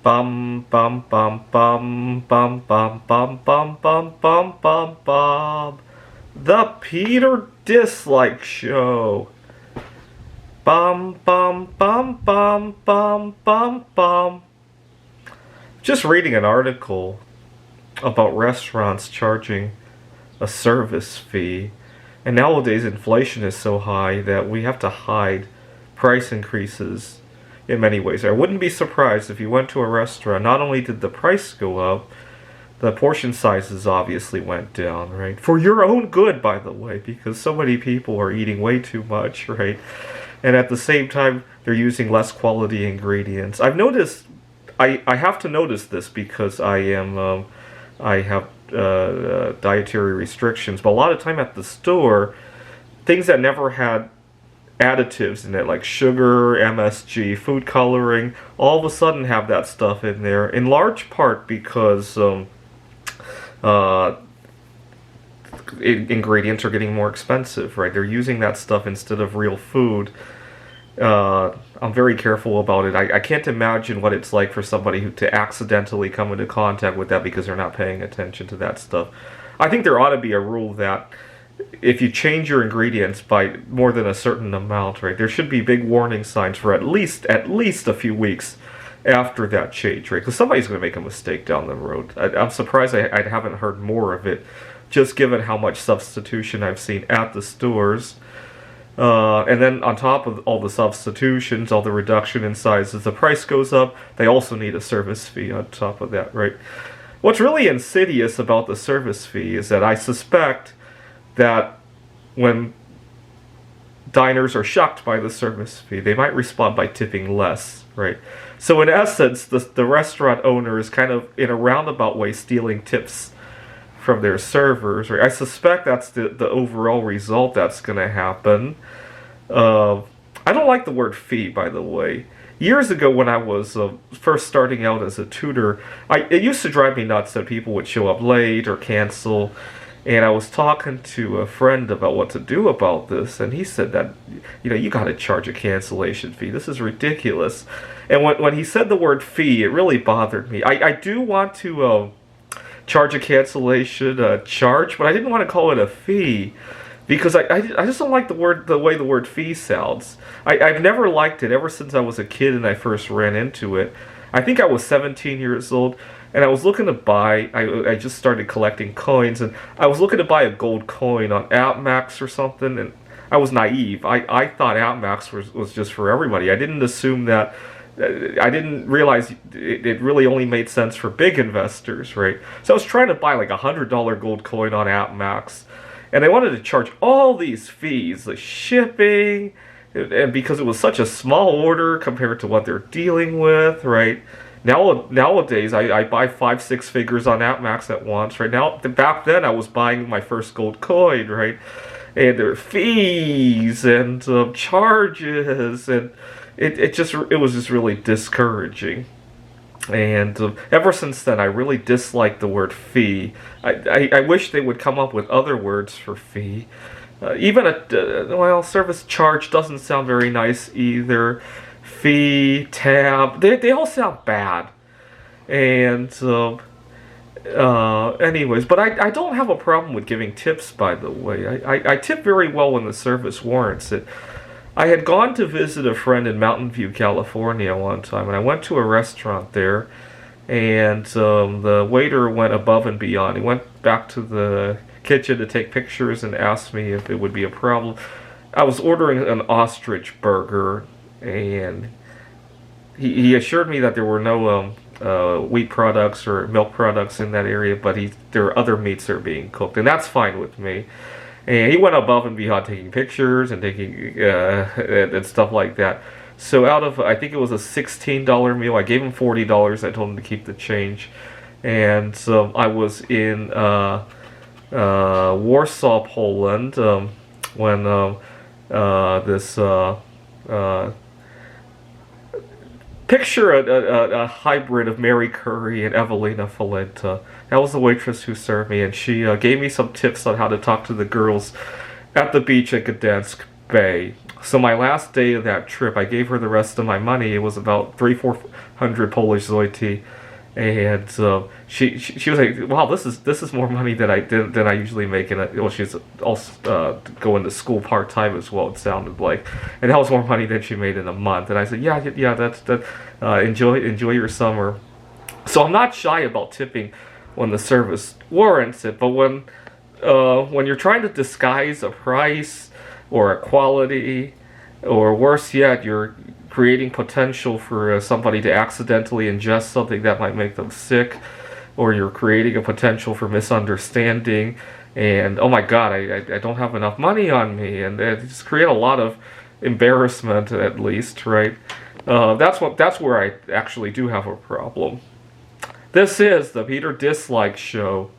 Bum bum bum bum bum bum bum bum bum bum bum bum. The Peter Dislike Show. Bum bum bum bum bum bum bum. Just reading an article about restaurants charging a service fee, and nowadays inflation is so high that we have to hide price increases in many ways. I wouldn't be surprised if you went to a restaurant, not only did the price go up, the portion sizes obviously went down, right? For your own good, by the way, because so many people are eating way too much, right? And at the same time, they're using less quality ingredients. I've noticed, I have to notice this because I have dietary restrictions, but a lot of time at the store, things that never had additives in it, like sugar, MSG, food coloring, all of a sudden have that stuff in there, in large part because ingredients are getting more expensive, right? They're using that stuff instead of real food. I'm very careful about it. I can't imagine what it's like for somebody to accidentally come into contact with that because they're not paying attention to that stuff. I think there ought to be a rule that if you change your ingredients by more than a certain amount, right, there should be big warning signs for at least a few weeks after that change, right? Because somebody's going to make a mistake down the road. I'm surprised I haven't heard more of it, just given how much substitution I've seen at the stores. And then on top of all the substitutions, all the reduction in sizes, the price goes up. They also need a service fee on top of that, right? What's really insidious about the service fee is that I suspect that when diners are shocked by the service fee, they might respond by tipping less, right? So in essence, the restaurant owner is kind of, in a roundabout way, stealing tips from their servers, right? I suspect that's the overall result that's going to happen. I don't like the word fee, by the way. Years ago, when I was first starting out as a tutor, it used to drive me nuts that people would show up late or cancel. And I was talking to a friend about what to do about this, and he said that, you got to charge a cancellation fee. This is ridiculous. And when he said the word fee, it really bothered me. I do want to charge a cancellation charge, but I didn't want to call it a fee because I just don't like the way the word fee sounds. I've never liked it ever since I was a kid and I first ran into it. I think I was 17 years old. And I was looking to buy, I just started collecting coins, and I was looking to buy a gold coin on AppMax or something, and I was naive. I thought AppMax was just for everybody. I didn't assume that, I didn't realize it really only made sense for big investors, right? So I was trying to buy like $100 gold coin on AppMax, and they wanted to charge all these fees, the shipping, and because it was such a small order compared to what they're dealing with, right? Nowadays, I buy 5-6 figures on AppMax at once. Right now, back then I was buying my first gold coin, right? And there are fees and charges, and it was just really discouraging. And ever since then, I really dislike the word fee. I wish they would come up with other words for fee. Even service charge doesn't sound very nice either. Fee, tab, they all sound bad. And anyways, but I don't have a problem with giving tips, by the way. I tip very well when the service warrants it. I had gone to visit a friend in Mountain View, California one time, and I went to a restaurant there, and the waiter went above and beyond. He went back to the kitchen to take pictures and asked me if it would be a problem. I was ordering an ostrich burger, and he assured me that there were no wheat products or milk products in that area, but there are other meats that are being cooked, and that's fine with me. And he went above and beyond, taking pictures and taking and stuff like that. So out of, I think it was a $16 meal, I gave him $40. I told him to keep the change, and so I was in Warsaw, Poland, when this picture a hybrid of Mary Curry and Evelina Falenta. That was the waitress who served me, and she gave me some tips on how to talk to the girls at the beach at Gdansk. Bay. So my last day of that trip, I gave her the rest of my money. It was about 400 Polish zloty, and she was like, "Wow, this is more money than I usually make." And well, she's also going to school part time as well. It sounded like, and that was more money than she made in a month. And I said, "Yeah, that's that. Enjoy your summer." So I'm not shy about tipping when the service warrants it, but when you're trying to disguise a price or a quality, or worse yet, you're creating potential for somebody to accidentally ingest something that might make them sick, or you're creating a potential for misunderstanding, and oh my god, I don't have enough money on me, and it just create a lot of embarrassment, at least, right? That's where I actually do have a problem. This is the Peter Dislike Show.